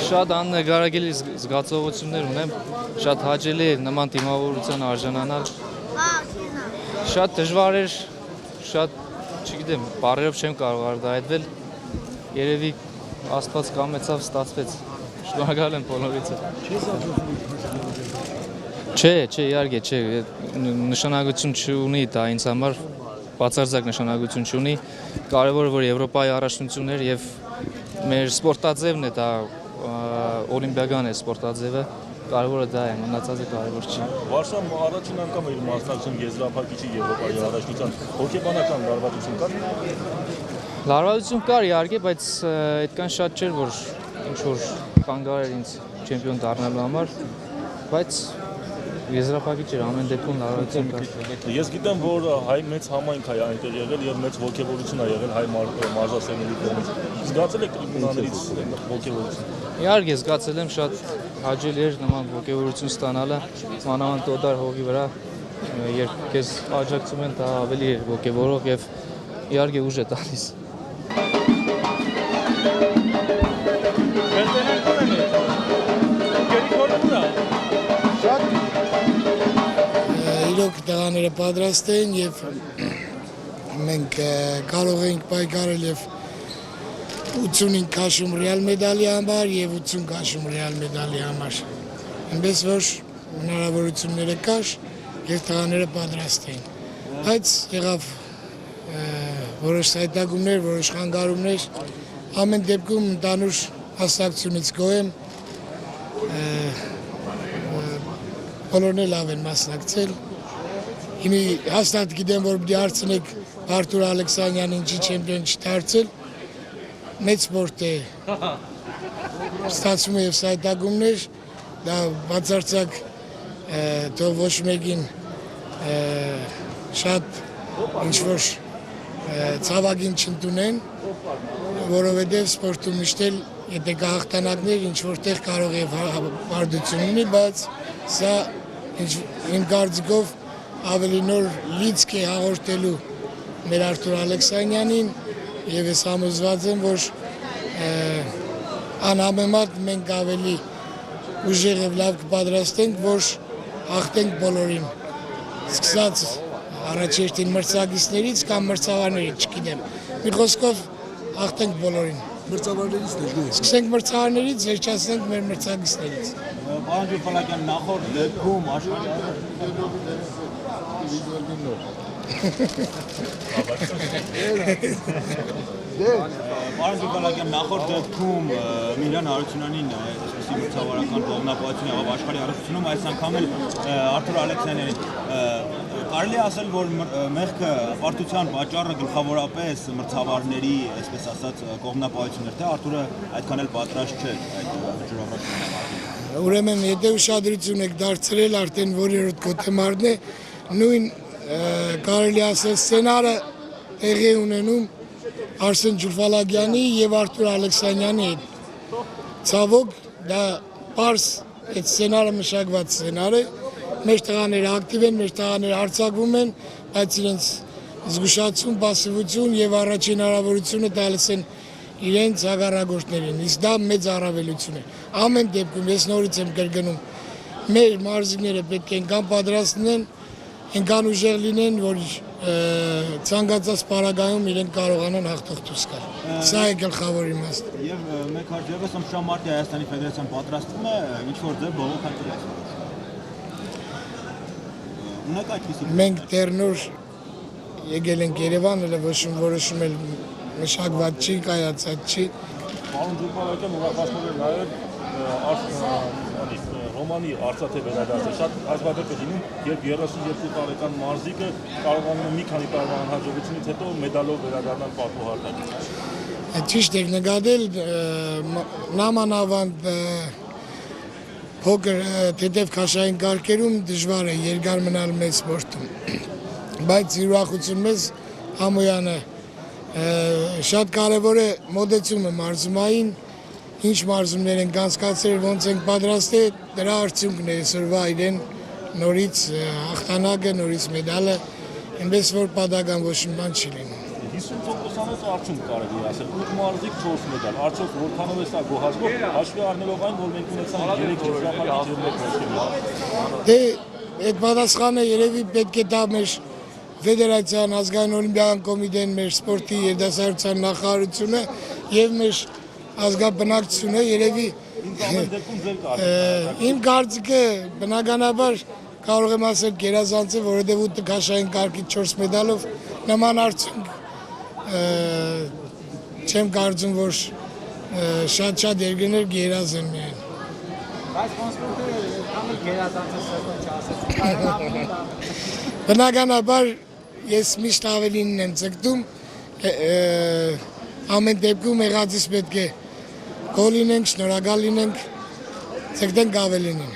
Շատ աննկարագելի զգացողություններ ունեմ, շատ հաճելի է նման դիմավորության արժանանալ։ Շատ դժվար էր, շատ, չգիտեմ, բառերով չեմ կարող արտահայտվել։ Երևի Աստված կամեցավ, ստացվեց։ Շնորհակալ եմ բոլորիցը։ Չէ, իհարկե, չէ, նշանակություն չունի դա ինձ համար, բացարձակ նշանակություն չունի։ Կարևորը որ Եվրոպայի առաջնություններ եւ մեր սպորտաձևն է դա օլիմպիական է սպորտաձևը, կարևորը դա է, մնացածը կարևոր չի։ Վարշավն առաջին անգամ է իր մասնակցում եզրափակիչի Եվրոպայի առաջնության հոգեբանական լարվածություն կար։ Լարվածություն կար իհարկե, բայց այդքան շատ չէր, որ ինչ որ կանգար էր ինձ չեմպիոն դառնալու համար, բայց եզրափակիչ էր ամեն դեպքում լարվածություն կար։ Ես գիտեմ, որ հայ մեծ համայնք է այնտեղ եղել եւ մեծ ոգևորություն է եղել հայ մարզասերների կողմից։ Զգացել եք տրիբունաներից ոգևորություն։ Իհարկե զգացել եմ, շատ հաճելի էր նման ոգևորություն ստանալը, մանավանդ օտար հողի վրա, երբ քեզ աջակցում են, դա ավելի է ոգևորող եւ իհարկե ուժ է տալիս։ Իրոք տղաները պատրաստ են եւ մենք կարող ենք պայքարել եւ 85 քաշում ռեալ մեդալի համար եւ 80 քաշում ռեալ մեդալի համար։ Այնպես որ հնարավորությունները կար եւ տղաները պատրաստ են։ Բայց եղավ որոշ սայտագումներ, որոշ խանգարումներ, ամեն դեպքում ընդանուր հասարակությունից գոհ եմ։ Բոլորն էլ լավ են մասնակցել։ Հիմի հաստատ գիտեմ, որ պիտի հարցնեք Արտուր Ալեքսանյանին ինչի չեմպիոն չդարձել։ Մեծ սպորտ է, ստացվում է եւ սայտագումներ, դա բացարձակ թող ոչ մեկին շատ ինչ-որ ցավագին չընդունեն, որովհետեւ սպորտում միշտ էլ եթե կա հաղթանակներ, ինչ-որ տեղ կարող է բարդություն ունի, բայց սա իմ կարծիքով ավելի նոր լիցք է հաղորդելու մեր Արտուր Ալեքսանյանին եւ ես համոզված եմ, որ անհամեմատ մենք ավելի ուժեղ եւ լավ կպատրաստենք, որ հաղթենք բոլորին։ Սկսած առաջերտին մրցակիցներից կամ մրցավարներից, չգիտեմ։ Մի խոսքով հաղթենք բոլորին։ Մրցավարներից դժգոհ։ Սկսենք մրցավարներից, վերջացնենք մեր մրցակիցներից։ Պարոն Ջուֆալակյան, նախորդ դեպքում աշխարհի Պարոն Ջուֆալակյան, նախորդ դեպքում Միլան Հարությունյանին այսպեսի մրցավարական կողմնապահություն եղավ աշխարհի առաջնությունում, այս անգամ էլ Արտուր Ալեքսանյանին։ Կարելի է ասել, որ մեղքը պարտության պատճառը գլխավորապես մրցավարների, այսպես ասած, կողմնապահությունն էր, թե Արտուրը այդքան էլ պատրաստ չէ այդ ջրավարությունը։ Ուրեմն, եթե ուշադրություն եք դարձրել, արդեն որերորդ գոթեմարն է, նույն կարելի ասել սցենարը տեղի ունենում Արսեն Ջուֆալակյանի եւ Արտուր Ալեքսանյանի հետ։ Ցավոք, դա պարզ այդ սցենարը մշակված սցենար է։ Մեր տղաները ակտիվ են, մեր տղաները արձակվում են, բայց իրենց զգուշացում, պասիվություն եւ առաջին հնարավորությունը տալիս են իրենց հակառակորդներին։ Իսկ դա մեծ առավելություն է։ Ամեն դեպքում ես նորից եմ կրկնում, մեր մարզիկները պետք է այնքան պատրաստ լինեն, այնքան ուժեղ լինեն, որ ցանկացած պարագայում իրենք կարողանան հաղթող դուրս գալ։ Սա է գլխավոր իմաստը։ Եվ մեկ հաջողես ըմբշամարտի Հայաստանի Ֆեդերացիան պատրաստվում է ինչ-որ ձև բողոքել։ Ունեք այդպիսի։ Մենք դեռ նոր եկել ենք Երևան, որոշում էլ մշակված չի, կայացած չի։ Պարոն Ջուֆալակյան, ուրախացնող է նաև Ռոմանի արծաթե վերադարձը շատ հազվադեպ է լինում, երբ 32 տարեկան մարզիկը կարողանում է մի քանի տարվա անհաջողությունից հետո մեդալով վերադառնալ պատուհարտակ։ Ճիշտ եք նկատել, նամանավանդ փոքր թեթև քաշային կարգերում դժվար է երկար մնալ մեծ սպորտում։ Բայց ուրախություն մեզ Ամոյանը շատ կարևոր է մոտեցումը մարզումային, ինչ մարզումներ են անցկացրել, ոնց ենք պատրաստել, դրա արդյունքն է այսօրվա իրեն նորից հաղթանակը, նորից մեդալը, այնպես որ պատահական ոչ մի բան չի լինում։ 50%-անոց արդյունք կարելի է ասել, 8 մարզիկ 4 մեդալ, արդյոք որքանով է սա գոհացող, հաշվի առնելով այն, որ մենք ունեցանք 3 եզրափակիչ եւ 1 ոսկե մեդալ։ Դե այդ պատասխանը երևի պետք է տա մեր Ֆեդերացիան, ազգային օլիմպիական կոմիտեն, մեր սպորտի երդասարտության նախարարությունը եւ մեր ազգաբնակչությունը երևի իմ կարծիքը բնականաբար կարող եմ ասել գերազանց է, որովհետեւ 8 քաշային կարգի 4 մեդալով նման արդյունք չեմ կարծում, որ շատ երկրներ գերազան միայն։ Բայց ոնց որ գերազանցը չասեցիք, Բնականաբար ես միշտ ավելինն եմ ցկտում, ամեն դեպքում եղածից պետք է գոհ լինենք, շնորհակալ լինենք, ցկտենք ավելինին։